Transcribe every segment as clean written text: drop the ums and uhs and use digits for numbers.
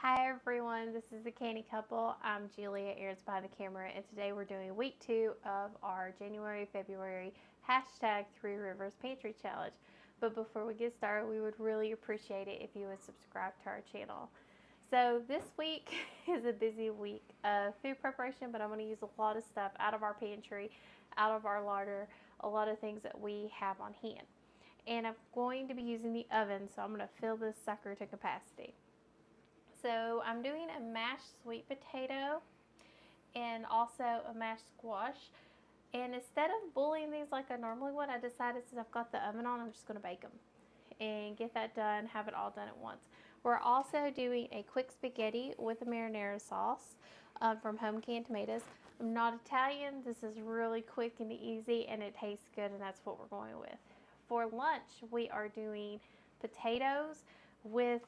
Hi everyone, this is the Canny Couple. I'm Julia, Ayers behind the camera, and today we're doing week 2 of our January-February hashtag Three Rivers Pantry Challenge. But before we get started, we would really appreciate it if you would subscribe to our channel. So this week is a busy week of food preparation, but I'm going to use a lot of stuff out of our pantry, out of our larder, a lot of things that we have on hand. And I'm going to be using the oven, so I'm going to fill this sucker to capacity. So I'm doing a mashed sweet potato and also a mashed squash. And instead of boiling these like I normally would, I decided since I've got the oven on, I'm just going to bake them and get that done, have it all done at once. We're also doing a quick spaghetti with a marinara sauce from Home Canned Tomatoes. I'm not Italian. This is really quick and easy, and it tastes good, and that's what we're going with. For lunch, we are doing potatoes with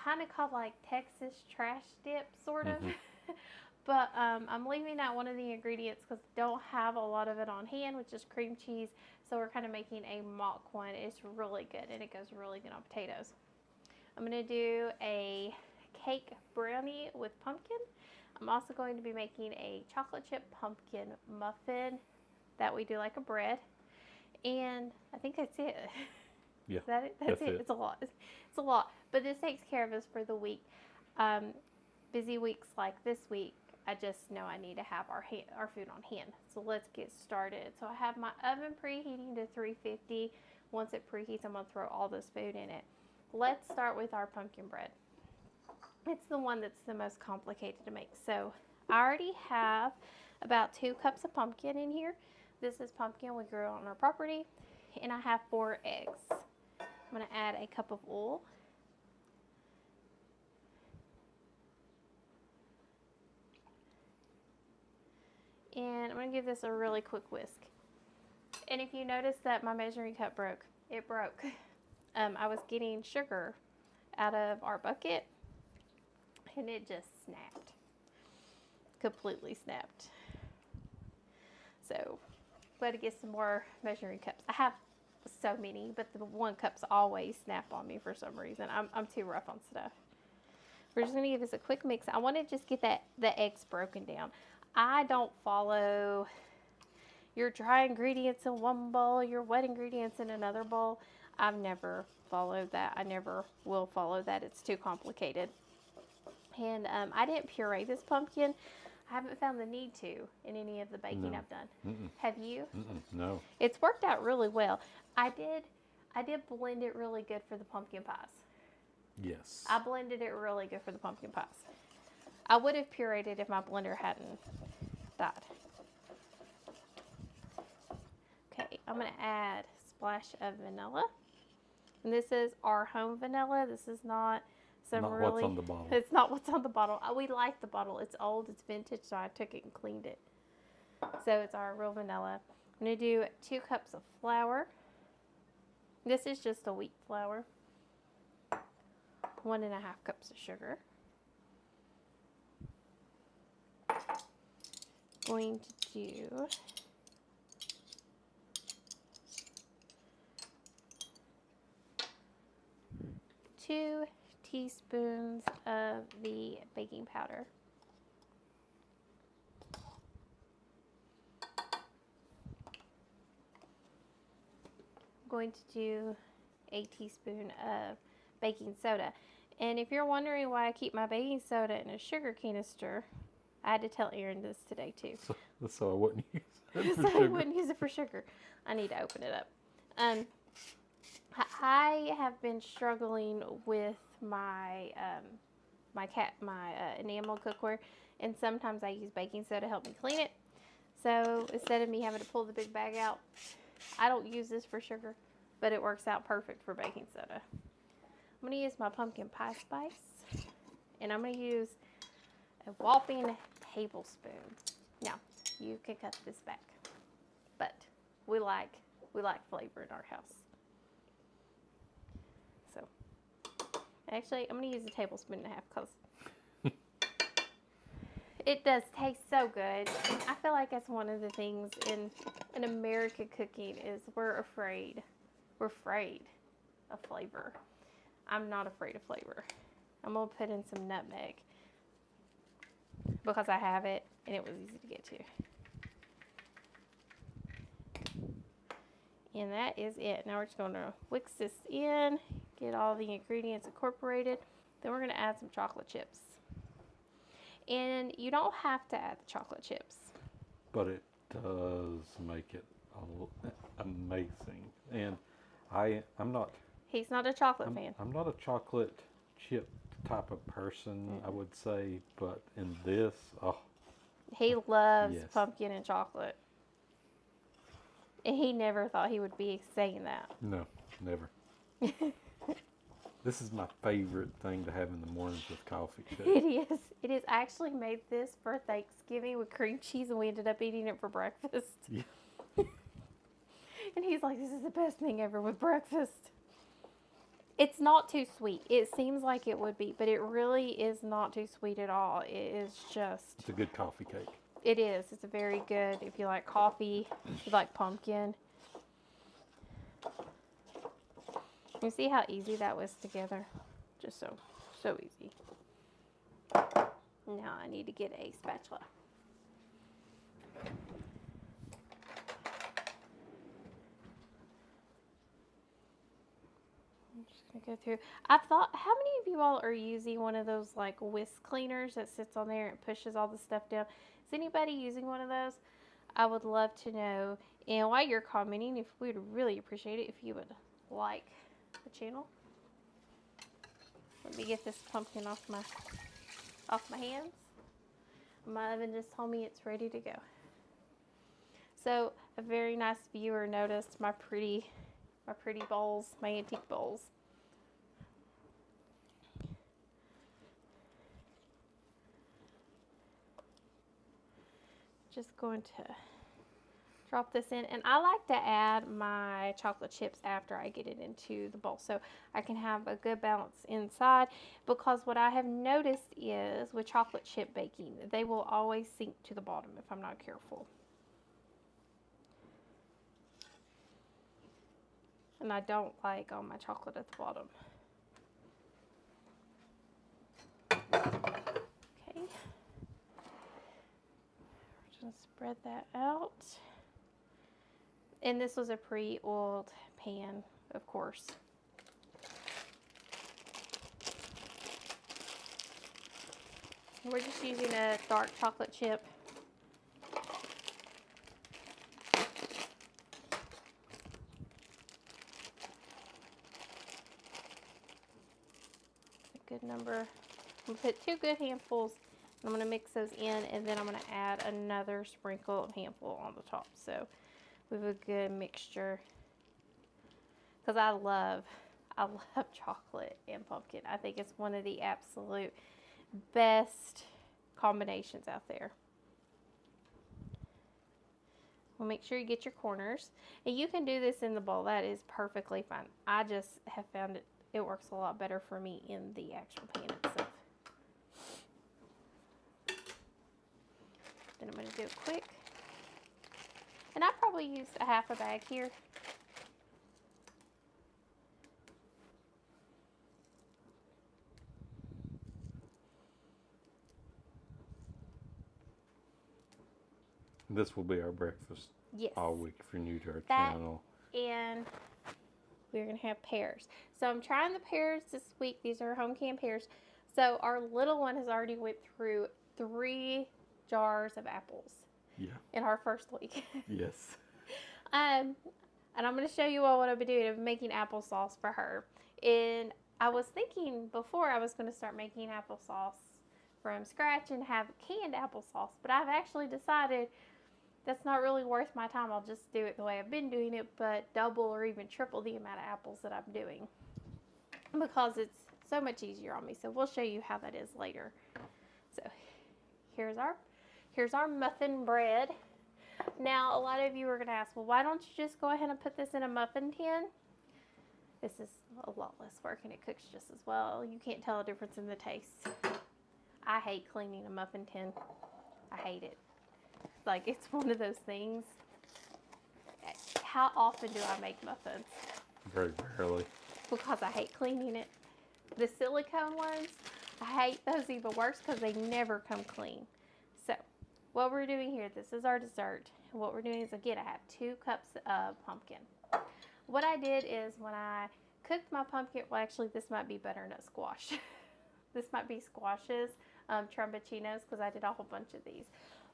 kind of called like Texas trash dip, sort of. But I'm leaving out one of the ingredients because I don't have a lot of it on hand, which is cream cheese. So we're kind of making a mock one. It's really good, and it goes really good on potatoes. I'm going to do a cake brownie with pumpkin. I'm also going to be making a chocolate chip pumpkin muffin that we do like a bread. And I think that's it. Yeah, Is that it? That's it. It's a lot. It's a lot. But this takes care of us for the week. Busy weeks like this week, I just know I need to have our food on hand. So let's get started. So I have my oven preheating to 350. Once it preheats, I'm going to throw all this food in it. Let's start with our pumpkin bread. It's the one that's the most complicated to make. So I already have about 2 cups of pumpkin in here. This is pumpkin we grew on our property. And I have 4 eggs. I'm going to add a cup of oil. And I'm going to give this a really quick whisk. And if you notice that my measuring cup broke, it broke. I was getting sugar out of our bucket, and it just snapped. Completely snapped. So, got to get some more measuring cups. I have so many, but the 1 cups always snap on me for some reason. I'm too rough on stuff. We're just going to give this a quick mix. I want to just get the eggs broken down. I don't follow your dry ingredients in one bowl, your wet ingredients in another bowl. I've never followed that. I never will follow that. It's too complicated. And I didn't puree this pumpkin. I haven't found the need to in any of the baking I've done. Have you? No. It's worked out really well. I did blend it really good for the pumpkin pies. Yes. I blended it really good for the pumpkin pies. I would have pureed it if my blender hadn't died. Okay, I'm going to add a splash of vanilla. And this is our home vanilla. This is not some Not really... what's on the bottle. It's not what's on the bottle. We like the bottle. It's old. It's vintage, so I took it and cleaned it. So it's our real vanilla. I'm going to do 2 cups of flour. This is just a wheat flour. 1.5 cups of sugar. Going to do 2 teaspoons of the baking powder. I'm going to do a teaspoon of baking soda. And if you're wondering why I keep my baking soda in a sugar canister, I had to tell Aaron this today too. So I wouldn't use it for So sugar. I wouldn't use it for sugar. I need to open it up. I have been struggling with my enamel cookware, and sometimes I use baking soda to help me clean it. So instead of me having to pull the big bag out, I don't use this for sugar, but it works out perfect for baking soda. I'm going to use my pumpkin pie spice, and I'm going to use a whopping tablespoon. Now, you can cut this back, but we like flavor in our house. So, actually, I'm going to use a tablespoon and a half because it does taste so good. I feel like that's one of the things in American cooking is we're afraid of flavor. I'm not afraid of flavor. I'm going to put in some nutmeg because I have it and it was easy to get to. And that is it. Now we're just going to mix this in, get all the ingredients incorporated. Then we're going to add some chocolate chips. And you don't have to add the chocolate chips. But it does make it amazing. And I'm not... He's not a chocolate fan. I'm not a chocolate chip type of person, I would say. But in this, oh. He loves Yes. pumpkin and chocolate. And he never thought he would be saying that. No, never. This is my favorite thing to have in the mornings with coffee, too. It is. It is. I actually made this for Thanksgiving with cream cheese, and we ended up eating it for breakfast. Yeah. And he's like, this is the best thing ever with breakfast. It's not too sweet. It seems like it would be, but it really is not too sweet at all. It is just... It's a good coffee cake. It is. It's a very good, if you like coffee, if you like pumpkin. You see how easy that was together? Just so easy. Now I need to get a spatula. I'm just going to go through. I thought, how many of you all are using one of those like whisk cleaners that sits on there and pushes all the stuff down? Is anybody using one of those? I would love to know. And while you're commenting, we would really appreciate it if you would like the channel. Let me get this pumpkin off my hands. My oven just told me it's ready to go. So a very nice viewer noticed my pretty bowls, my antique bowls. Just going to drop this in, and I like to add my chocolate chips after I get it into the bowl so I can have a good balance inside, because what I have noticed is with chocolate chip baking, they will always sink to the bottom if I'm not careful. And I don't like all my chocolate at the bottom. Okay. We're going to spread that out. And this was a pre-oiled pan, of course. We're just using a dark chocolate chip. A good number. I'm going to put 2 good handfuls. I'm going to mix those in, and then I'm going to add another sprinkle of handful on the top. So we have a good mixture. Because I love chocolate and pumpkin. I think it's one of the absolute best combinations out there. Well, make sure you get your corners. And you can do this in the bowl. That is perfectly fine. I just have found it works a lot better for me in the actual pan itself. Then I'm going to do it quick. And I probably used a half a bag here. This will be our breakfast all week if you're new to our channel. And we're going to have pears. So I'm trying the pears this week. These are home canned pears. So our little one has already went through 3 jars of apples. Yeah. In our first week. Yes. And I'm going to show you all what I've been doing. I'm making applesauce for her. And I was thinking before I was going to start making applesauce from scratch and have canned applesauce. But I've actually decided that's not really worth my time. I'll just do it the way I've been doing it, but double or even triple the amount of apples that I'm doing. Because it's so much easier on me. So we'll show you how that is later. So here's our muffin bread. Now, a lot of you are going to ask, well, why don't you just go ahead and put this in a muffin tin? This is a lot less work and it cooks just as well. You can't tell a difference in the taste. I hate cleaning a muffin tin. I hate it. Like, it's one of those things. How often do I make muffins? Very rarely. Because I hate cleaning it. The silicone ones, I hate those even worse because they never come clean. So what we're doing here, this is our dessert. And what we're doing is, again, I have 2 cups of pumpkin. What I did is when I cooked my pumpkin, well, actually, this might be butternut squash. This might be squashes, tromboncinos, because I did a whole bunch of these.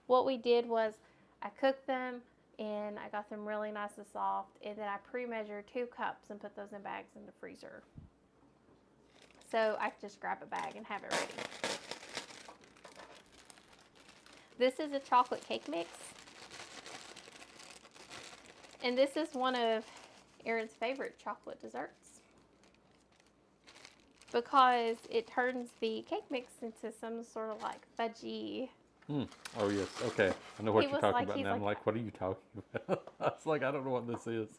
What we did was I cooked them and I got them really nice and soft, and then I pre-measured 2 cups and put those in bags in the freezer. So I could just grab a bag and have it ready. This is a chocolate cake mix. And this is one of Erin's favorite chocolate desserts, because it turns the cake mix into some sort of like fudgy. Oh, yes. Okay. I know what you're talking about now. I'm like, what are you talking about? I was like, I don't know what this is.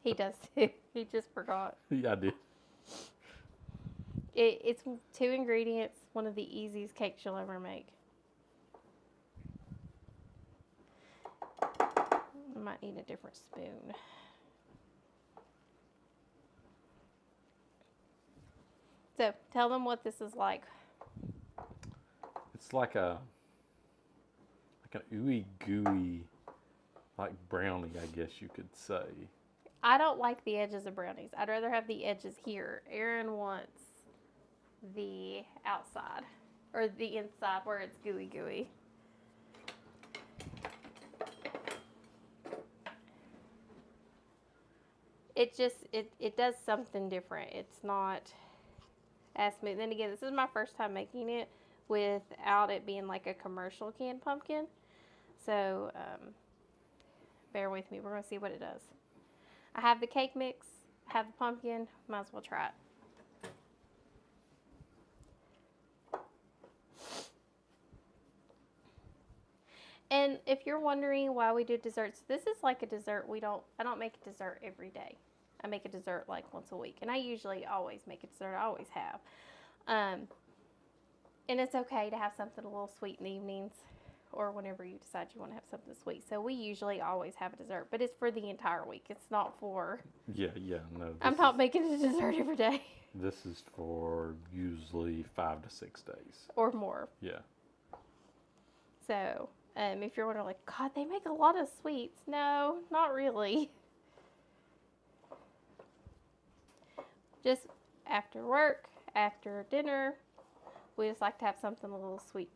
He does too. He just forgot. Yeah, I did. It's 2 ingredients, one of the easiest cakes you'll ever make. I might need a different spoon. So, tell them what this is like. It's like an ooey gooey, like brownie, I guess you could say. I don't like the edges of brownies. I'd rather have the edges here. Erin wants the outside, or the inside where it's gooey. It does something different. It's not as smooth. Then again, this is my first time making it without it being like a commercial canned pumpkin. So bear with me. We're going to see what it does. I have the cake mix. I have the pumpkin. Might as well try it. And if you're wondering why we do desserts, this is like a dessert I don't make a dessert every day. I make a dessert like once a week. And I usually always make a dessert. I always have. And it's okay to have something a little sweet in the evenings, or whenever you decide you want to have something sweet. So we usually always have a dessert, but it's for the entire week. It's not for... Yeah, no. I'm not making a dessert every day. This is for usually 5 to 6 days. Or more. Yeah. So, if you're wondering, like, God, they make a lot of sweets. No, not really. Just after work, after dinner, we just like to have something a little sweet.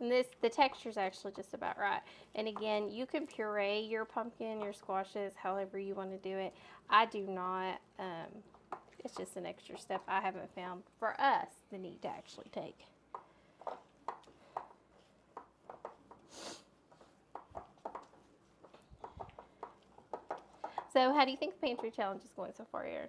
And the texture is actually just about right. And again, you can puree your pumpkin, your squashes, however you want to do it. I do not. It's just an extra step I haven't found for us the need to actually take. So how do you think the Pantry Challenge is going so far, Erin?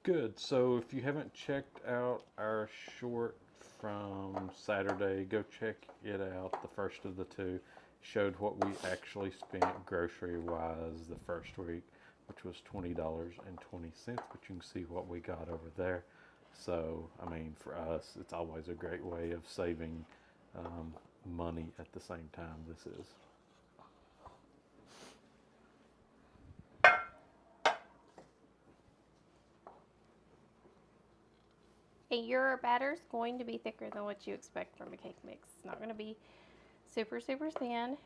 Good. So if you haven't checked out our short from Saturday, go check it out. The first of the 2 showed what we actually spent grocery-wise the first week, which was $20.20, but you can see what we got over there. So, I mean, for us, it's always a great way of saving money at the same time. This is. And your batter is going to be thicker than what you expect from a cake mix. It's not going to be super, super thin.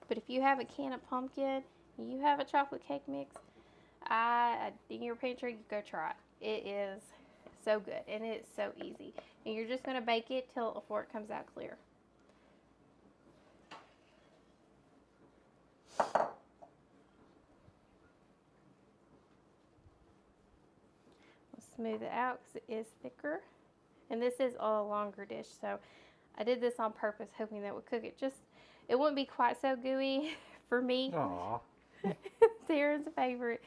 But if you have a can of pumpkin, you have a chocolate cake mix, in your pantry, go try it. It is so good, and it's so easy. And you're just going to bake it before it comes out clear. Smooth it out because it is thicker, and this is a longer dish, so I did this on purpose, hoping that it would cook it it wouldn't be quite so gooey for me. Aww. Sarah's favorite,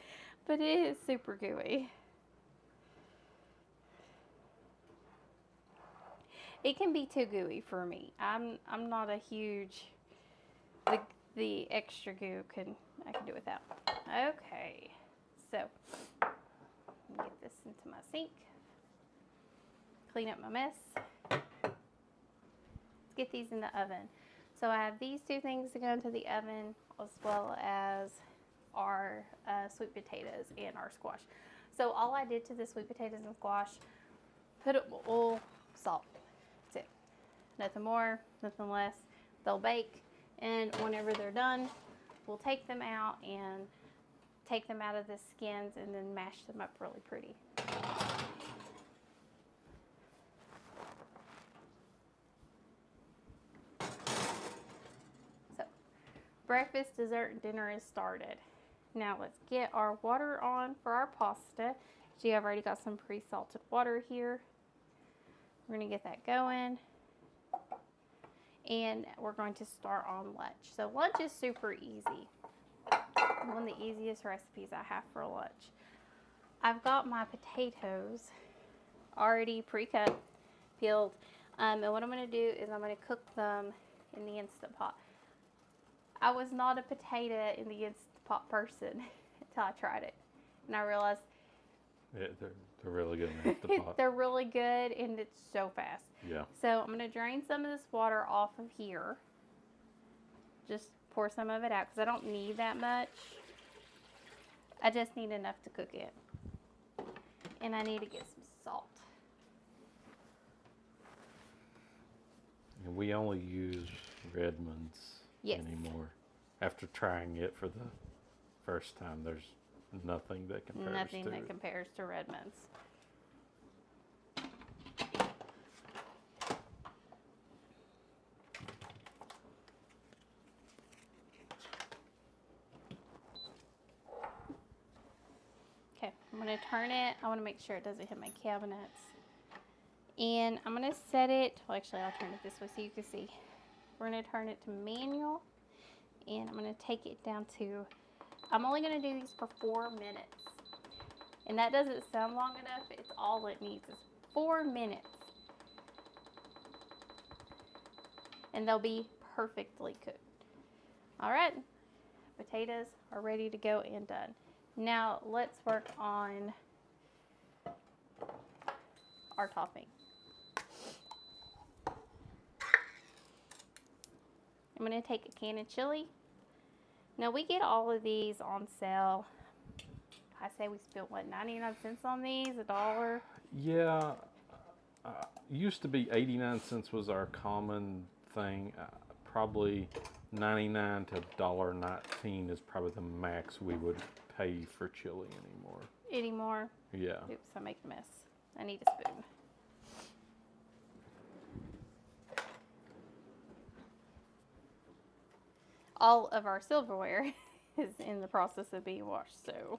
but it is super gooey. It can be too gooey for me. I'm not a huge the extra goo I can do without. Okay, so get this into my sink. clean up my mess. Let's get these in the oven. So I have these two things to go into the oven, as well as our sweet potatoes and our squash. So all I did to the sweet potatoes and squash, put it with oil, salt. That's it. Nothing more, nothing less. They'll bake, and whenever they're done, we'll take them out and take them out of the skins and then mash them up really pretty. So, breakfast, dessert, and dinner is started. Now let's get our water on for our pasta. See, I've already got some pre-salted water here. We're gonna get that going. And we're going to start on lunch. So lunch is super easy. One of the easiest recipes I have for lunch. I've got my potatoes already pre-cut, peeled. And what I'm gonna do is I'm gonna cook them in the Instant Pot. I was not a potato in the Instant Pot person until I tried it. And I realized Yeah, they're really good in the pot. they're really good, and it's so fast. Yeah. So I'm going to drain some of this water off of here. Just pour some of it out because I don't need that much. I just need enough to cook it. And I need to get some salt. And we only use Redmond's anymore. After trying it for the first time, there's nothing that compares Nothing to that it. compares to Redmond's. Okay, I'm going to turn it. I want to make sure it doesn't hit my cabinets. And I'm going to set it, well actually I'll turn it this way so you can see. We're going to turn it to manual. And I'm going to take it down to, I'm only going to do these for 4 minutes. And that doesn't sound long enough. It's all it needs is 4 minutes. And they'll be perfectly cooked. All right, potatoes are ready to go and done. Now let's work on our topping. I'm going to take a can of chili. Now we get all of these on sale. I say we spent what, 99 cents on these, $1? Yeah, used to be 89 cents was our common thing. Probably 99 to $1.19 is probably the max we would pay for chili anymore. Yeah. Oops, I make a mess. I need a spoon. All of our silverware is in the process of being washed, so.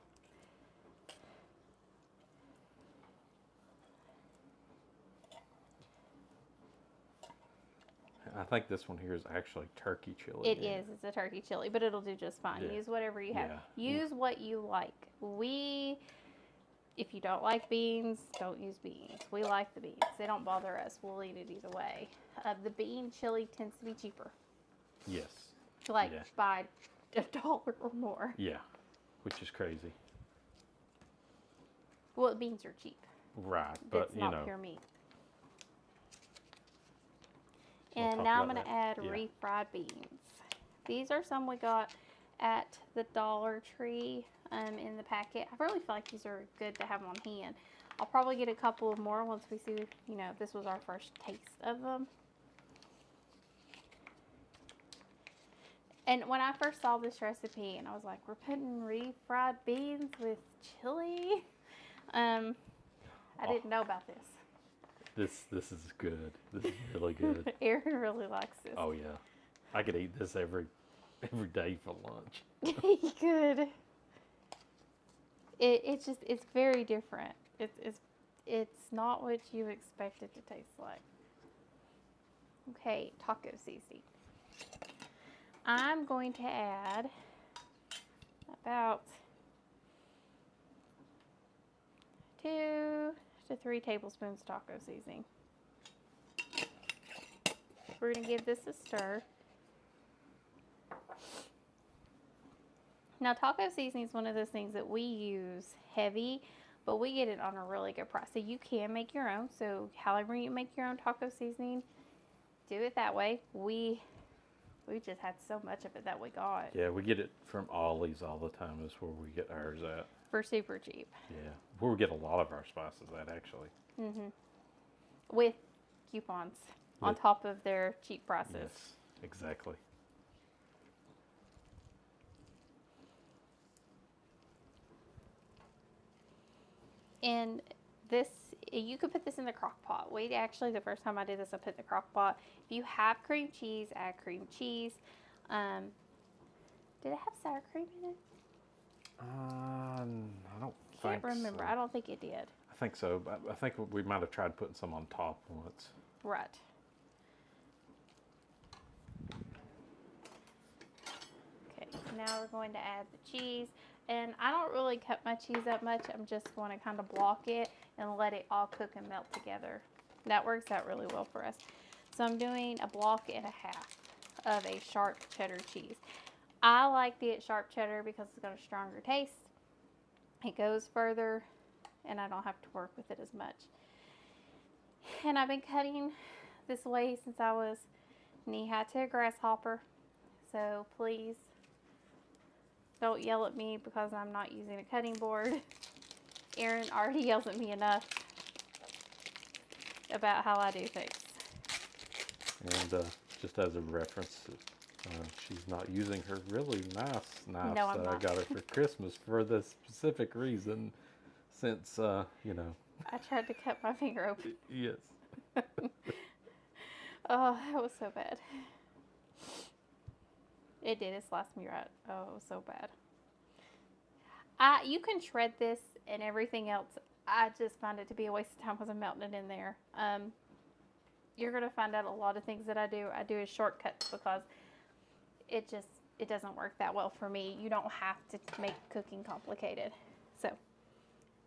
I think this one here is actually turkey chili. It is. It's a turkey chili, but it'll do just fine. Yeah. Use whatever you have. Yeah. Use what you like. If you don't like beans, don't use beans. We like the beans. They don't bother us. We'll eat it either way. The bean chili tends to be cheaper. Yes. Like by $1 or more. Yeah, which is crazy. Well, beans are cheap. Right, but it's not pure meat. And now I'm going to add refried beans. These are some we got at the Dollar Tree in the packet. I really feel like these are good to have on hand. I'll probably get a couple of more once we see, if this was our first taste of them. And when I first saw this recipe, and I was like, we're putting refried beans with chili? I didn't know about this. This is good. This is really good. Aaron really likes this. Oh yeah, I could eat this every day for lunch. He could. It's very different. It's not what you expect it to taste like. Okay, taco seasoning. I'm going to add about 2 to 3 tablespoons taco seasoning. We're going to give this a stir. Now, taco seasoning is one of those things that we use heavy, but we get it on a really good price. So you can make your own. So however you make your own taco seasoning, do it that way. We just had so much of it that we got. Yeah, we get it from Ollie's all the time. Is where we get ours at. For super cheap. Yeah, where we get a lot of our spices at, actually. With coupons on top of their cheap prices. Yes, exactly. And this, you could put this in the crock pot. The first time I did this, I put it in the crock pot. If you have cream cheese, add cream cheese. Did it have sour cream in it? I don't Can't remember. So. I don't think it did. I think so, but I think we might have tried putting some on top once. Right. Okay, now we're going to add the cheese. And I don't really cut my cheese up much. I'm just going to kind of block it and let it all cook and melt together. That works out really well for us. So I'm doing a block and a half of a sharp cheddar cheese. I like the sharp cheddar because it's got a stronger taste. It goes further and I don't have to work with it as much. And I've been cutting this way since I was knee-high to a grasshopper. So please don't yell at me because I'm not using a cutting board. Erin already yells at me enough about how I do things. And just as a reference, she's not using her really nice knife No, I'm that I not. got her for Christmas for the specific reason, since, you know. I tried to cut my finger open. Yes. Oh, that was so bad. It did. It sliced me right. Oh, it was so bad. You can shred this and everything else. I just find it to be a waste of time because I'm melting it in there. You're going to find out a lot of things that I do as shortcuts because it doesn't work that well for me. You don't have to make cooking complicated. So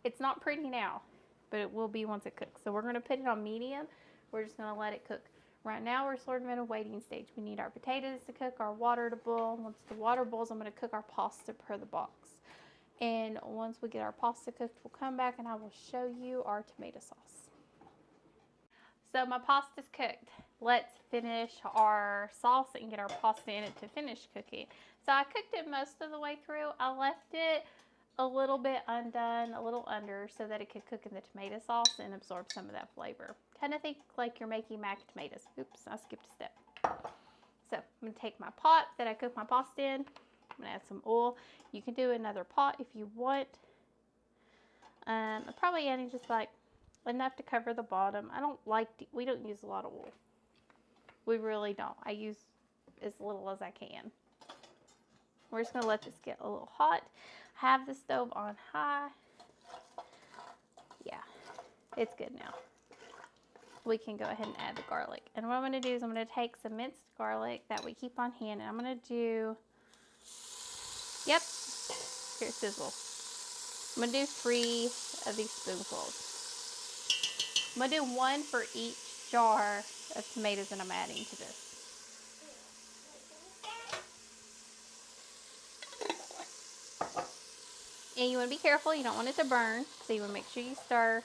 it's not pretty now, but it will be once it cooks. So we're going to put it on medium. We're just going to let it cook. Right now we're sort of in a waiting stage. We need our potatoes to cook, our water to boil. Once the water boils, I'm going to cook our pasta per the box. And once we get our pasta cooked, we'll come back and I will show you our tomato sauce. So my pasta's cooked. Let's finish our sauce and get our pasta in it to finish cooking. So I cooked it most of the way through. I left it a little bit undone, a little under, so that it could cook in the tomato sauce and absorb some of that flavor. Kind of think like you're making mashed tomatoes. Oops, I skipped a step. So I'm going to take my pot that I cooked my pasta in. I'm going to add some oil. You can do another pot if you want. I'm probably adding just like enough to cover the bottom. We don't use a lot of oil. We really don't. I use as little as I can. We're just going to let this get a little hot. Have the stove on high. Yeah, it's good now. We can go ahead and add the garlic. And what I'm going to do is I'm going to take some minced garlic that we keep on hand. And I'm going to do, yep, here, sizzle. I'm going to do 3 of these spoonfuls. I'm going to do 1 for each jar of tomatoes that I'm adding to this. And you want to be careful. You don't want it to burn. So you want to make sure you stir.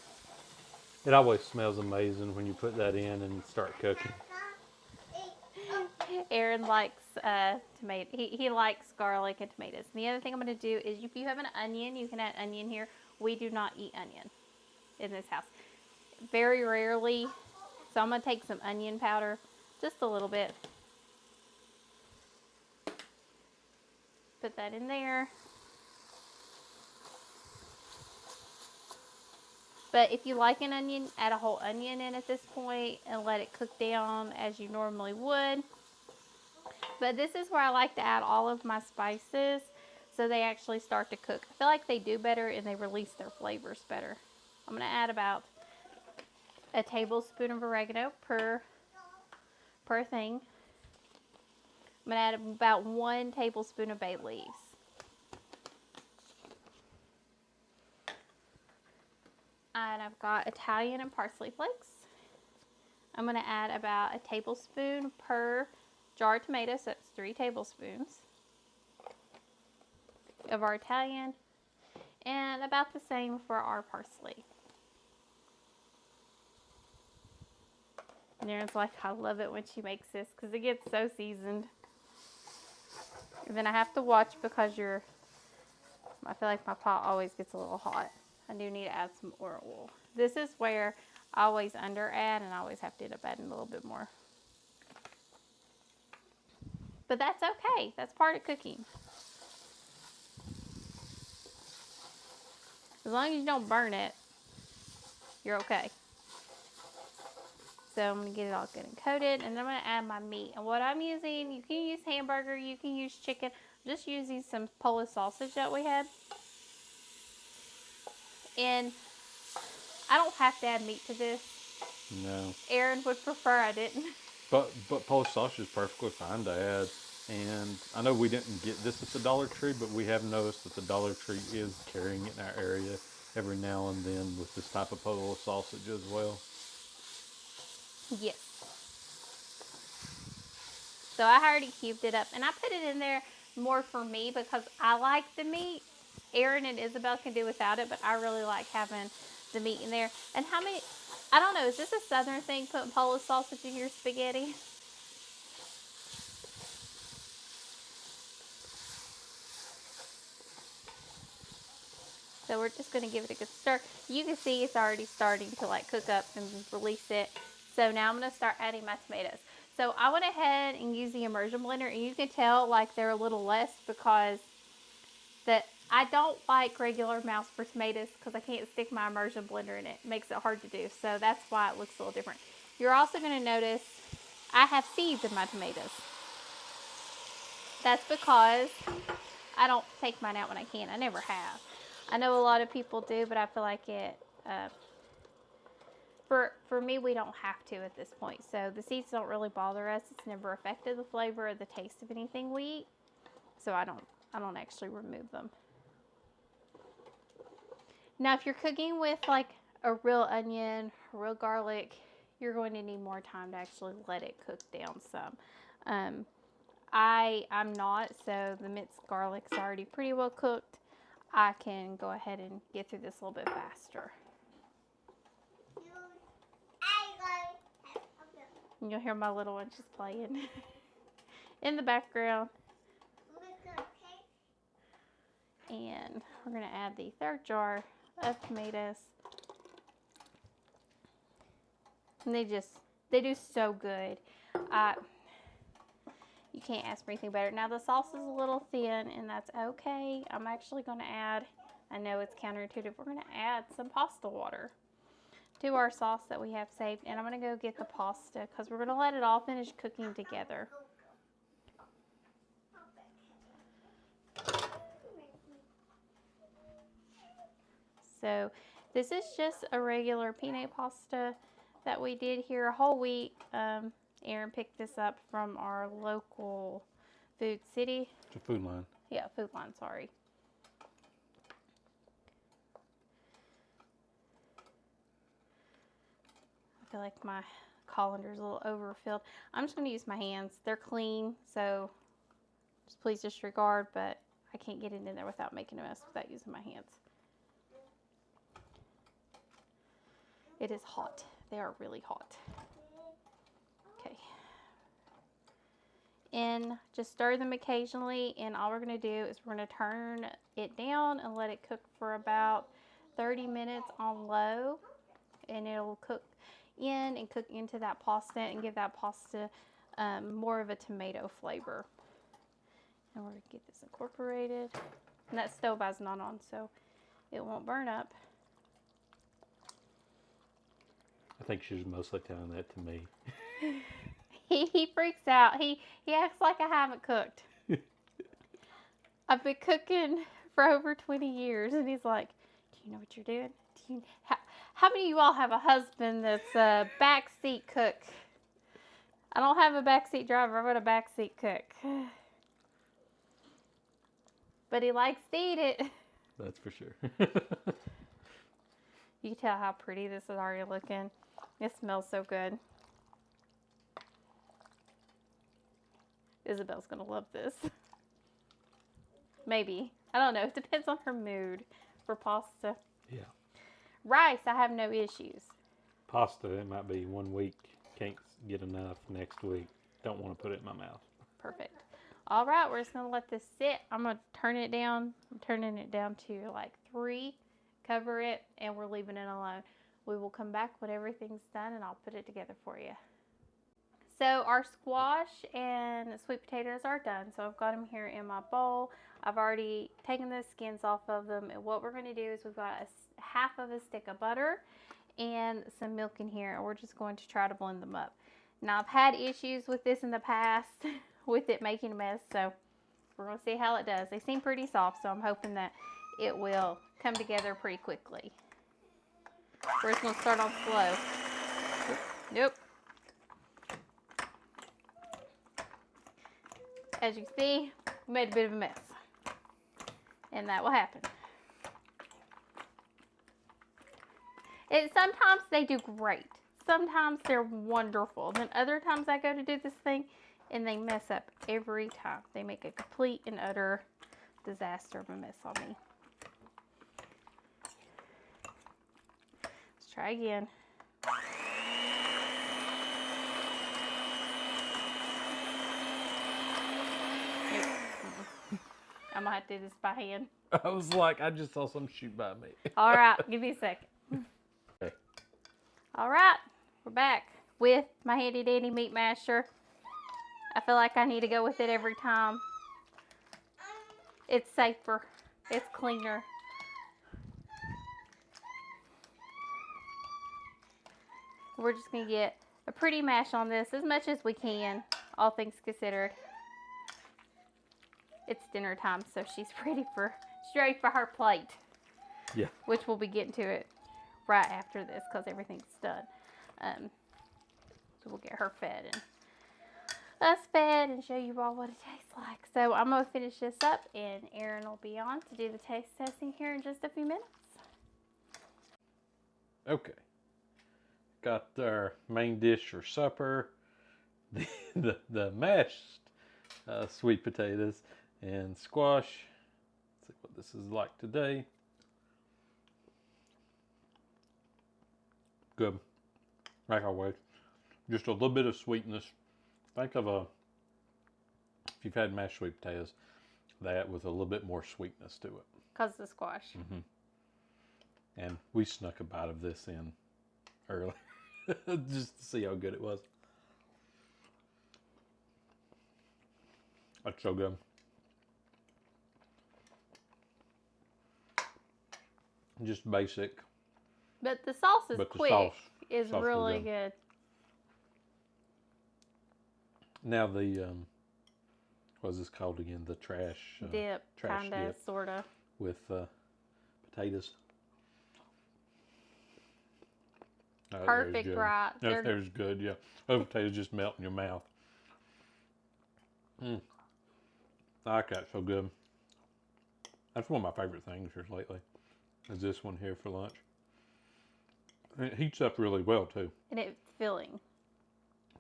It always smells amazing when you put that in and start cooking. Aaron likes tomato. He likes garlic and tomatoes. And the other thing I'm going to do is if you have an onion, you can add onion here. We do not eat onion in this house. Very rarely. So I'm going to take some onion powder, just a little bit. Put that in there. But if you like an onion, add a whole onion in at this point and let it cook down as you normally would. But this is where I like to add all of my spices so they actually start to cook. I feel like they do better and they release their flavors better. I'm going to add about a tablespoon of oregano per thing. I'm going to add about 1 tablespoon of bay leaves. And I've got Italian and parsley flakes. I'm going to add about a tablespoon per jar of tomatoes. So that's 3 tablespoons of our Italian. And about the same for our parsley. And Aaron's like, I love it when she makes this because it gets so seasoned. And then I have to watch because I feel like my pot always gets a little hot. I do need to add some oil. This is where I always under add and I always have to end up adding a little bit more. But that's okay. That's part of cooking. As long as you don't burn it, you're okay. So I'm going to get it all good and coated, and then I'm going to add my meat. And what I'm using, you can use hamburger, you can use chicken. I'm just using some Polish sausage that we had. And I don't have to add meat to this. No. Aaron would prefer I didn't. But Polish sausage is perfectly fine to add. And I know we didn't get this at the Dollar Tree, but we have noticed that the Dollar Tree is carrying it in our area every now and then with this type of Polish sausage as well. Yes. So I already cubed it up, and I put it in there more for me because I like the meat. Aaron and Isabel can do without it, but I really like having the meat in there. And how many, I don't know, is this a southern thing, putting Polish sausage in your spaghetti? So we're just going to give it a good stir. You can see it's already starting to like cook up and release it. So now I'm going to start adding my tomatoes. So I went ahead and used the immersion blender, and you can tell like they're a little less because I don't like regular mouse for tomatoes because I can't stick my immersion blender in it. It makes it hard to do. So that's why it looks a little different. You're also going to notice I have seeds in my tomatoes. That's because I don't take mine out when I can. I never have. I know a lot of people do, but I feel like it, for me, we don't have to at this point. So the seeds don't really bother us. It's never affected the flavor or the taste of anything we eat. So I don't actually remove them. Now, if you're cooking with like a real onion, real garlic, you're going to need more time to actually let it cook down some. I'm not, so the minced garlic's already pretty well cooked. I can go ahead and get through this a little bit faster. And you'll hear my little one just playing in the background. And we're going to add the third jar of tomatoes. And they do so good. You can't ask for anything better. Now the sauce is a little thin, and that's okay. I'm actually going to add, I know it's counterintuitive, we're going to add some pasta water to our sauce that we have saved. And I'm going to go get the pasta because we're going to let it all finish cooking together. So this is just a regular penne pasta that we did here, a whole wheat. Aaron picked this up from our local Food City. It's a Food Line. Yeah, Food Line, sorry. I feel like my colander's a little overfilled. I'm just going to use my hands. They're clean, so just please disregard, but I can't get it in there without making a mess without using my hands. It is hot. They are really hot. Okay. And just stir them occasionally, and all we're going to do is we're going to turn it down and let it cook for about 30 minutes on low, and it'll cook in and cook into that pasta and give that pasta more of a tomato flavor. And we're going to get this incorporated. And that stove is not on, so it won't burn up. I think she's mostly telling that to me. He freaks out. He acts like I haven't cooked. I've been cooking for over 20 years, and he's like, do you know what you're doing? How many of you all have a husband that's a backseat cook? I don't have a backseat driver. I've got a backseat cook. But he likes to eat it. That's for sure. You can tell how pretty this is already looking. It smells so good. Isabel's going to love this. Maybe. I don't know. It depends on her mood. for pasta. Yeah. Rice, I have no issues. Pasta, it might be 1 week. Can't get enough next week. Don't want to put it in my mouth. Perfect. All right, we're just going to let this sit. I'm going to turn it down. I'm turning it down to like 3. Cover it, and we're leaving it alone. We will come back when everything's done, and I'll put it together for you. So our squash and sweet potatoes are done. So I've got them here in my bowl. I've already taken the skins off of them. And what we're going to do is we've got half of a stick of butter and some milk in here. And we're just going to try to blend them up. Now I've had issues with this in the past with it making a mess. So we're going to see how it does. They seem pretty soft. So I'm hoping that it will come together pretty quickly. We're just going to start off slow. Nope. As you can see, we made a bit of a mess. And that will happen. Sometimes they do great. Sometimes they're wonderful. Then other times I go to do this thing and they mess up every time. They make a complete and utter disaster of a mess on me. Let's try again. I'm gonna have to do this by hand. I was like, I just saw some shoot by me. All right, give me a second. Okay. All right, we're back with my handy dandy meat masher. I feel like I need to go with it every time. It's safer. It's cleaner. We're just gonna get a pretty mash on this, as much as we can, all things considered. It's dinner time, so she's ready for her plate. Yeah. Which we'll be getting to it right after this because everything's done. So we'll get her fed and us fed and show you all what it tastes like. So I'm going to finish this up and Aaron will be on to do the taste testing here in just a few minutes. Okay. Got our main dish for supper. The mashed sweet potatoes and squash. Let's see what this is like today. Good. Like always. Just a little bit of sweetness. Think of if you've had mashed sweet potatoes, that with a little bit more sweetness to it. Because of the squash. Mm-hmm. And we snuck a bite of this in early. Just to see how good it was. That's so good. Just basic. But the sauce is quick. Sauce is really good. Now the what is this called again? The trash dip, kinda, sorta. With potatoes. Perfect, right? There's good, yeah. Those potatoes just melt in your mouth. I like that, so good. That's one of my favorite things here lately. Is this one here for lunch. And it heats up really well too. And it's filling.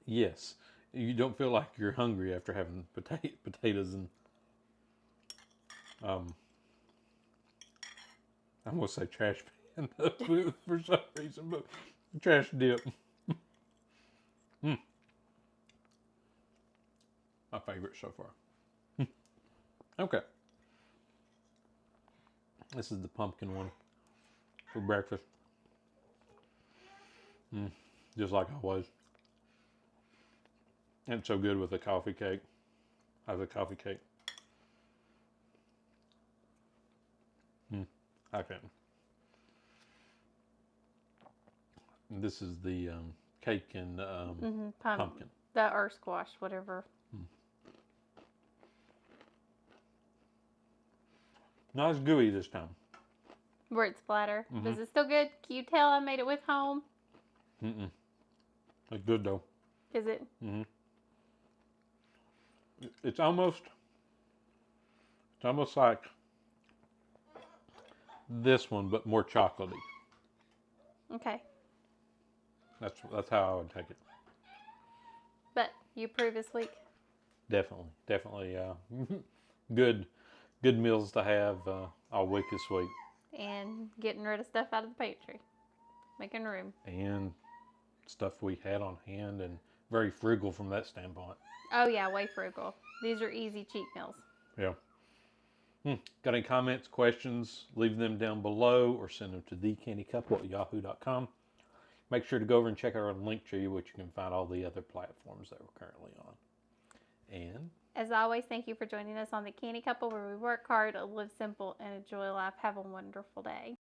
Yes. You don't feel like you're hungry after having potatoes and I'm gonna say trash pan for some reason, but trash dip. My favorite so far. Okay. This is the pumpkin one for breakfast. Just like always. And it's so good with a coffee cake. I have a coffee cake. I can. And this is the cake and pumpkin. Or squash, whatever. Not as gooey this time. Where it's flatter. Is it still good? Can you tell I made it with home? It's good though. Is it? It's almost like this one, but more chocolatey. Okay. That's how I would take it. But you approve this week? Definitely. Good meals to have all week this week. and getting rid of stuff out of the pantry, making room. And stuff we had on hand, and very frugal from that standpoint. Oh yeah, way frugal. These are easy, cheap meals. Yeah. Got any comments, questions? Leave them down below or send them to thecannycouple@yahoo.com. Make sure to go over and check out our link tree, which you can find all the other platforms that we're currently on. And as always, thank you for joining us on the Canny Couple, where we work hard, live simple, and enjoy life. Have a wonderful day.